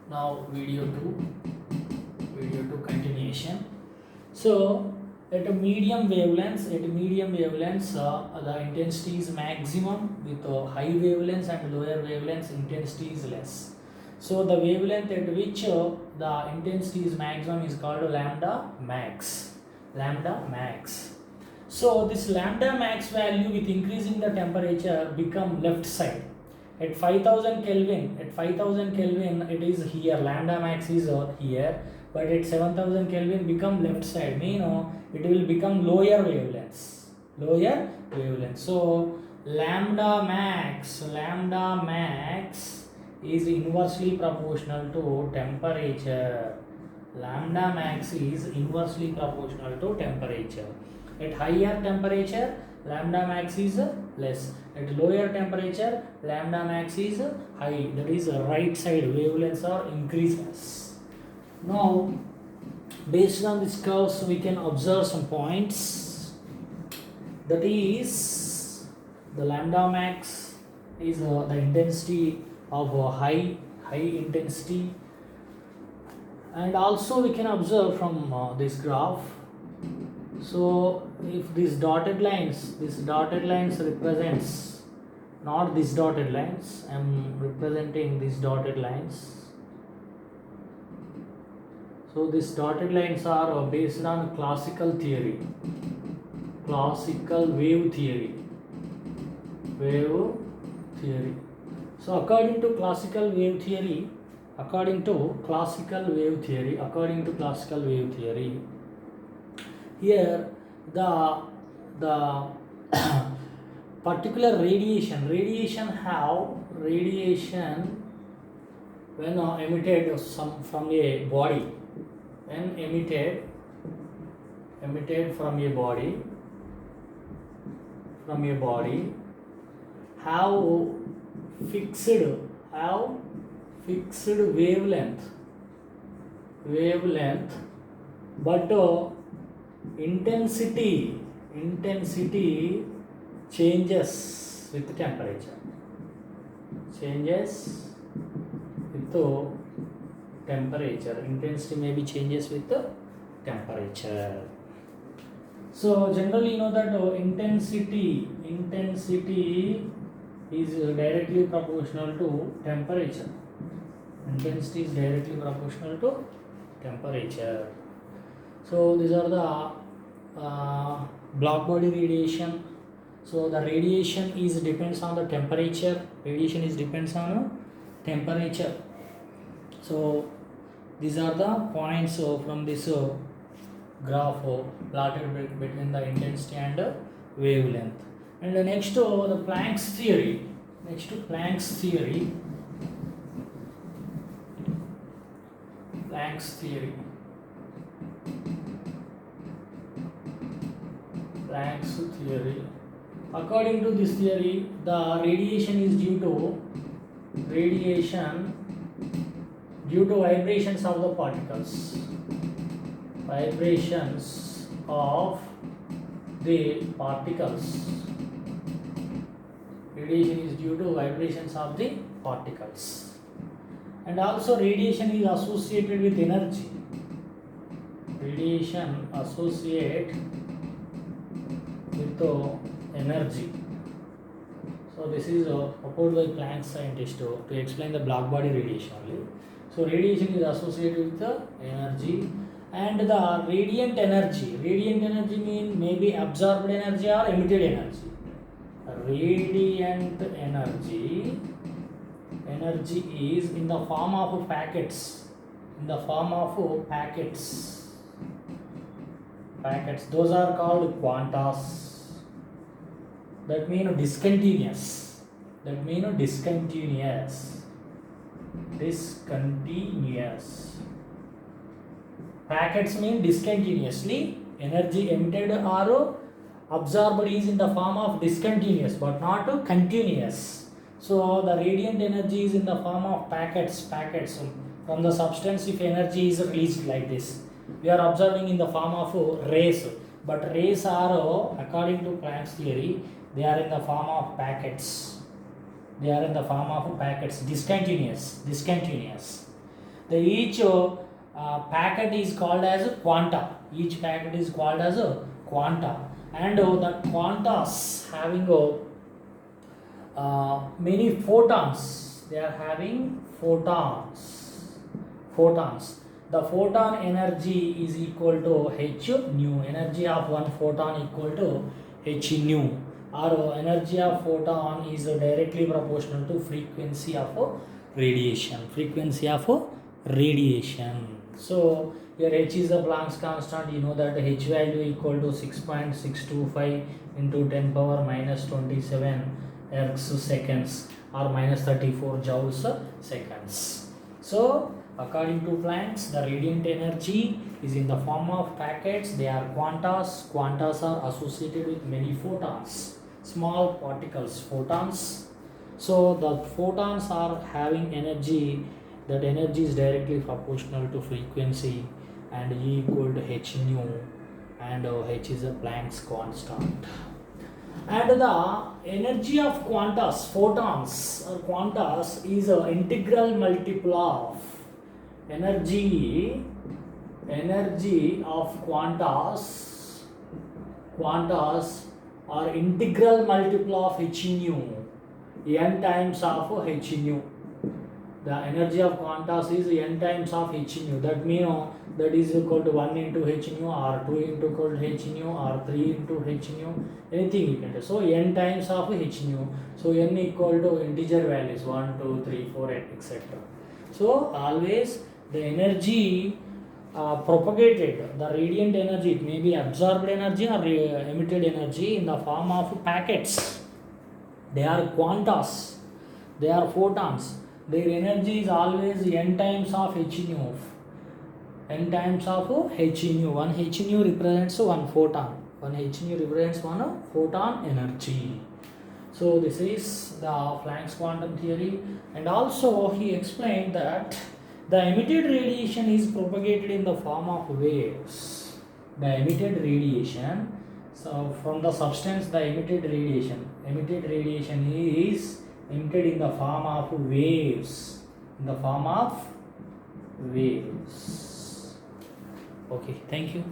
Now video 2 continuation. So at a medium wavelengths, the intensity is maximum. With high wavelengths and lower wavelengths, intensity is less. So the wavelength at which the intensity is maximum is called lambda max. Lambda max. So this lambda max value with increasing the temperature become left side. At 5000 Kelvin, it is here, lambda max is here, but at 7000 Kelvin become left side, it will become lower wavelengths. So lambda max is inversely proportional to temperature. Lambda max is inversely proportional to temperature. At higher temperature, lambda max is less. At lower temperature, lambda max is high. That is right side wavelengths are increases. Now, based on this curves, we can observe some points. That is, the lambda max is the intensity of high intensity, and also we can observe from this graph. So if these dotted lines represents, not these dotted lines, I am representing these dotted lines. So these dotted lines are based on classical theory, classical wave theory. So according to classical wave theory, here the particular radiation when emitted from a body, when emitted from a body have fixed wavelength, but intensity changes with temperature. Intensity maybe changes with the temperature. So generally you know that intensity is directly proportional to temperature. Intensity is directly proportional to temperature. So these are the black body radiation. So the radiation depends on the temperature. So these are the points from this graph plotted between the intensity and wavelength. And next the Planck's theory. Planck's theory. According to this theory, the radiation is due to vibrations of the particles. Radiation is due to vibrations of the particles. And also radiation is associated with energy. So this is proposed by Planck scientist to explain the black body radiation only. So radiation is associated with the energy, and the radiant energy means maybe absorbed energy or emitted energy. Radiant energy is in the form of packets. Those are called quantas. That means discontinuous. Packets mean discontinuously. Energy emitted or absorbed is in the form of discontinuous but not continuous. So the radiant energy is in the form of packets. From the substance, if energy is released like this, we are observing in the form of rays. But rays are, according to Planck's theory, they are in the form of packets. Discontinuous. The each packet is called as a quanta. Each packet is called as a quanta, and the quantas having many photons. They are having photons. The photon energy is equal to h nu. Energy of one photon equal to h nu, or energy of photon is directly proportional to frequency of radiation. So here h is the Planck's constant. You know that h value equal to 6.625 into 10 power minus 27 ergs seconds, or minus 34 joules seconds. So according to Planck's, the radiant energy is in the form of packets. They are quantas. Quantas are associated with many photons, small particles, photons. So the photons are having energy. That energy is directly proportional to frequency, and E equal to h nu, and h is a Planck's constant. And the energy of quantas, photons or quantas, is an integral multiple of energy of quantas are integral multiple of h nu, n times of h nu. The energy of quantas is n times of h nu. That means that is equal to 1 into h nu, or 2 into equal to h nu, or 3 into h nu, anything you can do. So n times of h nu. So n equal to integer values 1, 2, 3, 4, etc. So always the energy propagated, the radiant energy, it may be absorbed energy or emitted energy in the form of packets. They are quantas, they are photons. Their energy is always n times of h nu. N times of h nu. One h nu represents one photon. One h nu represents one photon energy. So this is the Planck's quantum theory, and also he explained that the emitted radiation is propagated in the form of waves. The emitted radiation, so from the substance, the emitted radiation is emitted in the form of waves. Okay, thank you.